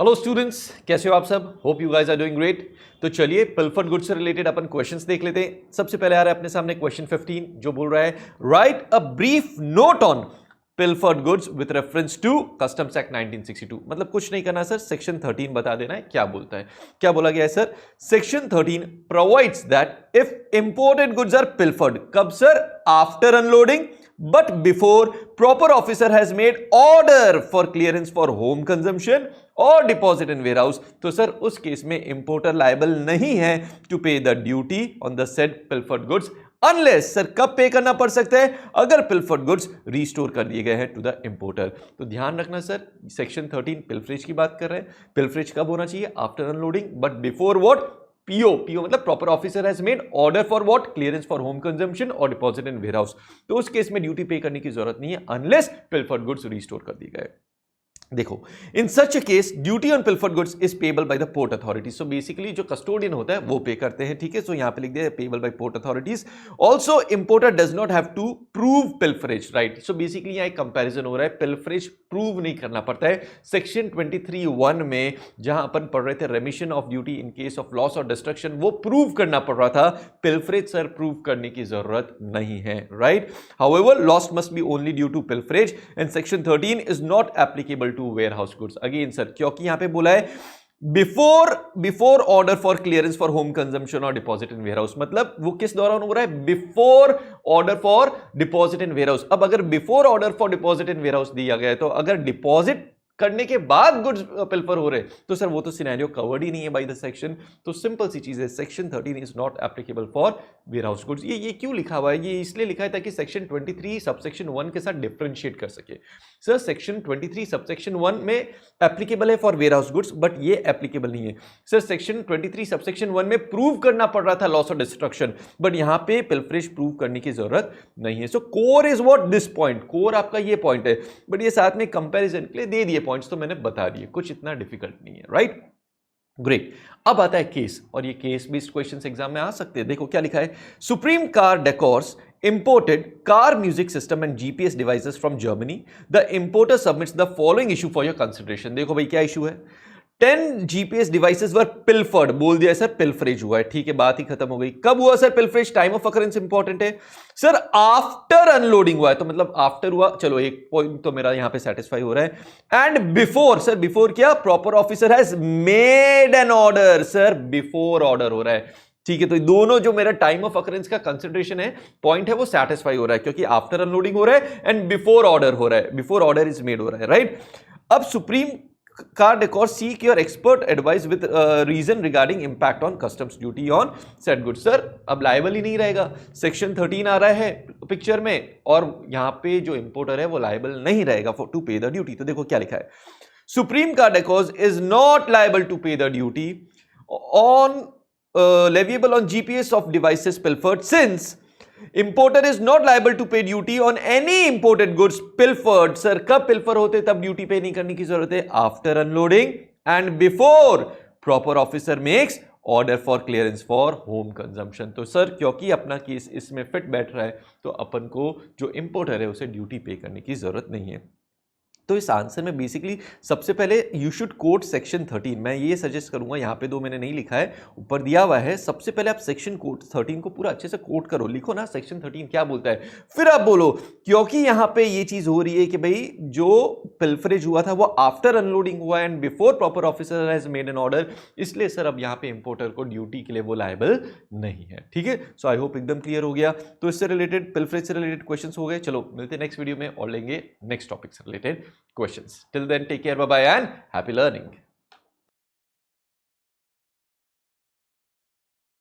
Hello students, कैसे हो आप सब? Hope you guys are doing great. तो चलिए पिलफर्ड गुड्स से रिलेटेड अपन क्वेश्चंस देख लेते हैं। सबसे पहले आ रहा है अपने सामने क्वेश्चन 15 जो बोल रहा है write a brief note on pilfered goods with reference to customs act 1962। मतलब कुछ नहीं करना सर, सेक्शन 13 बता देना है क्या बोलता है। क्या बोला गया है sir? Section 13 provides that if imported goods are pilfered, कब sir? After unloading but before proper officer has made order for clearance for home consumption or deposit in warehouse, तो सर उस केस में इंपोर्टर लायबल नहीं है to pay the duty on the said pilfered goods unless, sir कब pay करना पड़ सकता है? अगर पिलफर्ड गुड्स रीस्टोर कर दिए गए हैं टू द इंपोर्टर। तो ध्यान रखना सर, सेक्शन 13 पिलफरेज की बात कर रहे हैं। पिलफरेज कब होना चाहिए? After unloading, but before what? PO मतलब proper officer has made order for what? Clearance for home consumption और डिपॉजिट इन वेयरहाउस। तो उस केस में ड्यूटी पे करने की जरूरत नहीं है अनलेस पिलफर्ड गुड्स रिस्टोर कर दिए गए। देखो, in such a case duty on pilfered goods is payable by the port authority. So basically जो कस्टोडियन होता है वो पे करते हैं, ठीक है। सो यहां पे लिख दिया payable by port authorities. Also importer does not have to prove pilferage, right. So basically यहां एक कंपैरिजन हो रहा है, पिलफरेज प्रूव नहीं करना पड़ता है। सेक्शन 23(1) में जहां अपन पढ़ रहे थे रेमिशन of duty in case of loss और डिस्ट्रक्शन, वो प्रूव करना पड़ रहा था। पिलफरेज सर प्रूव करने की जरूरत नहीं है, right. However loss must be only due to pilferage and section 13 is not applicable warehouse goods. Again sir, क्योंकि यहां पे बोला है before order for clearance for home consumption और डिपॉजिट इन वेयरहाउस, मतलब वो किस दौरान हो रहा है? Before order for deposit in warehouse. अब अगर before order for deposit in warehouse दिया गया है, तो अगर डिपॉजिट करने के बाद गुड्स पिलफर हो रहे, तो सर वो तो सिनेरियो कवर्ड ही नहीं है बाय द सेक्शन। तो सिंपल सी चीज है, section 13 is not applicable for warehouse goods. ये क्यों लिखा हुआ है? ये इसलिए लिखा है ताकि सेक्शन 23 सबसेक्शन 1 के साथ डिफरेंशिएट कर सके। सर सेक्शन 23 सबसेक्शन 1 में एप्लीकेबल है फॉर वेयरहाउस गुड्स, बट ये एप्लीकेबल नहीं है। सर सेक्शन 23 सबसेक्शन 1 में प्रूव करना पड़ रहा था लॉस और डिस्ट्रक्शन, बट यहां पे पिलफरेज प्रूव करने की जरूरत नहीं है। So core is what? This point, core आपका ये पॉइंट है, बट ये साथ में कंपैरिजन के लिए दे दिए पॉइंट्स, तो मैंने बता दिए, कुछ इतना डिफिकल्ट नहीं है, राइट। ग्रेट। अब आता है केस, और ये केस बेस्ड क्वेश्चंस एग्जाम में आ सकते हैं। देखो क्या लिखा है, supreme car decors imported car music system and GPS devices from Germany. The importer submits the following issue for your consideration. देखो भाई क्या इशू है? 10 GPS devices were pilfered, बोल दिया सर पिलफरेज हुआ है, ठीक है, बात ही खत्म हो गई। कब हुआ sir pilferage? Time of occurrence important है सर, आफ्टर अनलोडिंग हुआ है, तो मतलब आफ्टर हुआ। चलो एक पॉइंट तो मेरा यहां पे सेटिस्फाई हो रहा है। एंड बिफोर, सर बिफोर क्या? Proper officer has made an order, sir before order हो रहा है, ठीक है। तो दोनों जो मेरा टाइम ऑफ अकरेंस का कंसिडरेशन है, पॉइंट है, वो सेटिस्फाई हो रहा है, क्योंकि आफ्टर अनलोडिंग हो रहा है एंड बिफोर ऑर्डर हो रहा है, बिफोर ऑर्डर इज मेड हो रहा है, राइट। अब supreme car decor seek your expert advice with reason regarding impact on customs duty on said goods. Sir अब लायबल ही नहीं रहेगा, सेक्शन 13 आ रहा है पिक्चर में, और यहां पे जो इंपोर्टर है वो लायबल नहीं रहेगा for to pay the duty. तो देखो क्या लिखा है, supreme car decor is not liable to pay the duty on leviable on GPS of devices pilfered, since importer is not liable to pay duty on any imported goods pilfered. Sir कब पिल्फर होते तब duty पे नहीं करने की जरूरत है? After unloading and before proper officer makes order for clearance for home consumption. तो सर क्योंकि अपना केस इसमें फिट बैठ रहा है, तो अपन को जो इंपोर्टर है उसे ड्यूटी पे करने की जरूरत नहीं है। तो इस आंसर में बेसिकली सबसे पहले यू शुड कोट सेक्शन 13। मैं ये सजेस्ट करूंगा, यहां पे दो मैंने नहीं लिखा है, ऊपर दिया हुआ है। सबसे पहले आप सेक्शन कोड 13 को पूरा अच्छे से कोट करो, लिखो ना सेक्शन 13 क्या बोलता है, फिर आप बोलो। क्योंकि यहां पे ये चीज हो रही है कि भाई जो पिलफरेज हुआ था वो आफ्टर अनलोडिंग हुआ and before proper officer has made an order, इसलिए सर अब यहां पे इंपोर्टर को ड्यूटी के लिए वो लायबल नहीं है, ठीक है। सो आई होप एकदम क्लियर हो गया। तो इससे रिलेटेड, पिलफरेज से रिलेटेड क्वेश्चंस हो गए। चलो मिलते हैं नेक्स्ट वीडियो में और लेंगे नेक्स्ट टॉपिक से related questions. Till then, take care, bye bye, and happy learning.